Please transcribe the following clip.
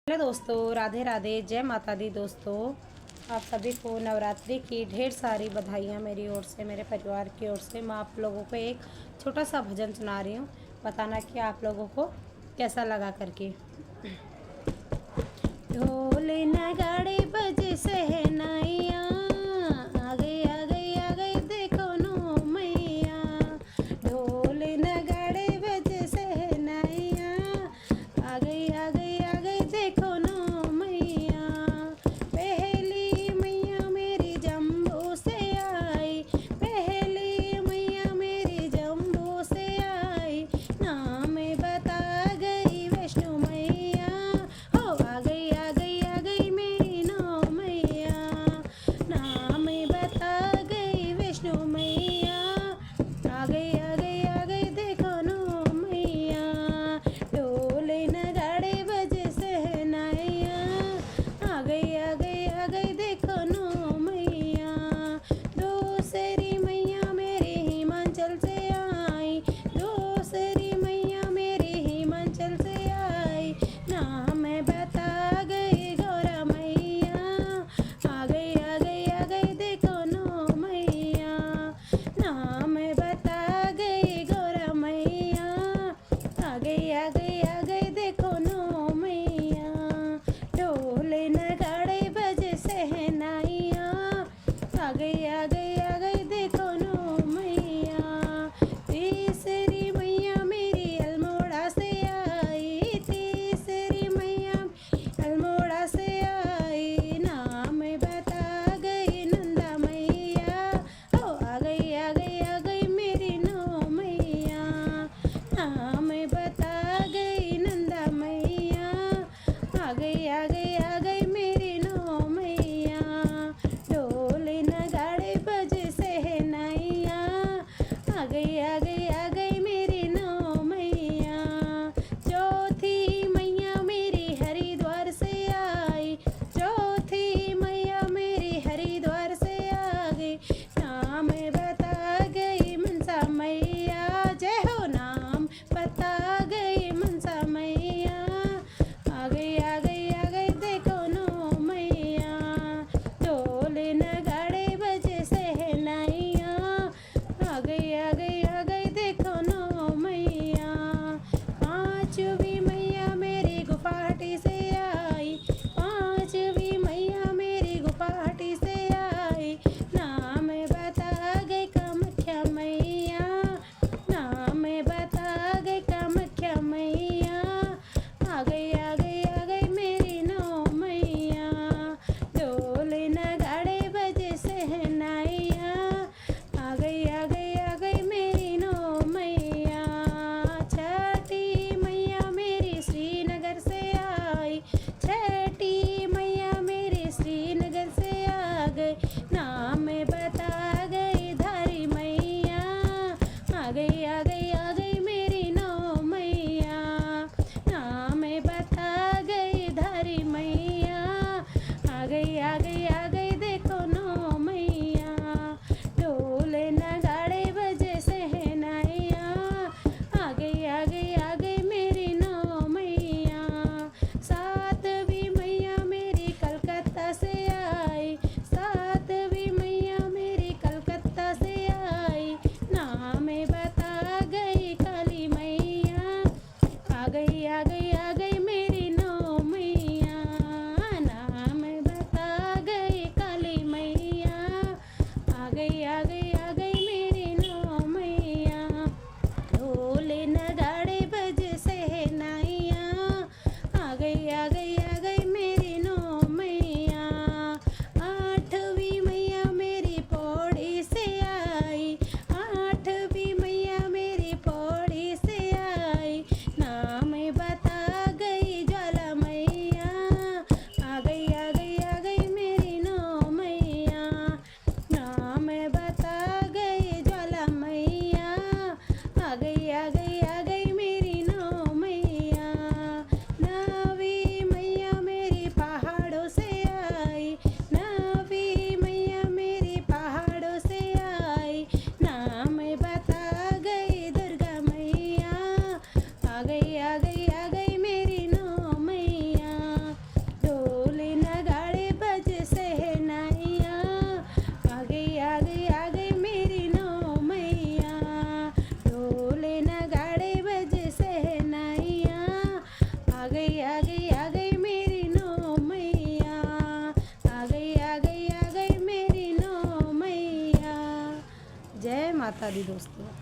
Hello दोस्तों, राधे राधे, जय माता दी। दोस्तों, आप सभी को नवरात्रि की ढेर सारी बधाइयाँ मेरी ओर से, मेरे परिवार की ओर से। मैं आप लोगों को एक छोटा सा भजन सुना रही हूँ, बताना कि आप लोगों को कैसा लगा करके। ढोल नगाड़े बजे सहनाइया, आ गई आ गई आ गई देखो नो मैया। ढोल नगाड़े बजे सहनाइया, आ गई आ गई आ गई देखो नो मैया। पहली मैया मेरी जम्बू से आई, पहली मैया मेरी जम्बू से आई। नाम बता गई वैष्णो मैया, हो आ गई मेरी नो मैया। नाम बता गई वैष्णो मैया, आ गई देखो नो मैया। ढोल नगाड़े बजे सहनाइया, आ गई देखो नो मैया। दूसरी मैया मेरी हिमाचल से आई, दूसरी मैया मेरी हिमाचल से आई। नाम बता गई गौरा मैया, आ गई देखो नो मैया। नाम बता गई गौरा मैया, आ गई देखो नो मैया। ढोल नगाड़े बजे सहनाइया, आ गई देखो नो मैया। तीसरी मैया मेरी अल्मोड़ा से आई, तीसरी मैया अल्मोड़ा से आई। नाम बता गई नंदा मैया, ओ आ गई मेरी नो मैया। नाम बता गई नंदा मैया, आ गई मेरी नो मैया। ढोल नगाड़े बजे सहनाइया, आ गई मेरी नो मैया। चौथी मैया मेरी हरिद्वार से आई, चौथी मैया मेरी हरिद्वार से आ गई। नाम बता गई मनसा मैया, जय हो। नाम बता गई मनसा मैया, आ गई देखो नो मैया। ढोल नगाड़े बजे सहनाइया, आ गई देखो नो मैया। पांचवी मैया मेरी गुवाहाटी से आई, पांचवी मैया मेरी गुवाहाटी से आई। नाम बता गई कामाख्या मैया, नाम बता गई कामाख्या मैया, आ गई मेरी नो मैया। ढोल नगाड़े बजे सहनाइया, आ गई मेरी नो मैया। छठी मैया मेरी श्रीनगर से आई, छठी मैया मेरी श्रीनगर से आ गई। नाम बता गई धारी मैया, आ गई मेरी नो मैया। नाम बता गई धारी मैया, आ गई देखो नो मैया। ढोल नगाड़े बजे सहनाइया, आ गई मेरी नो मैया। सातवीं मैया मेरी कलकत्ता से आई, सातवीं मैया मेरी कलकत्ता से आई। नाम बता गई काली मैया, आ गई मेरी नो मैया। नाम बता गई काली मैया, आ गई मेरी नो मैया। ढोल नगाड़े बजे सहनाइया, आ गई मेरी नो मैया। आठवीं मैया मेरी पौड़ी से आई, आठवीं मैया मेरी पौड़ी से आई। नाम बता गई ज्वाला मैया, आ गई मेरी नो मैया। नाम बता गई ज्वाला मैया, आ गई मेरी नो मैया। नवीं माता दी दोस्तों।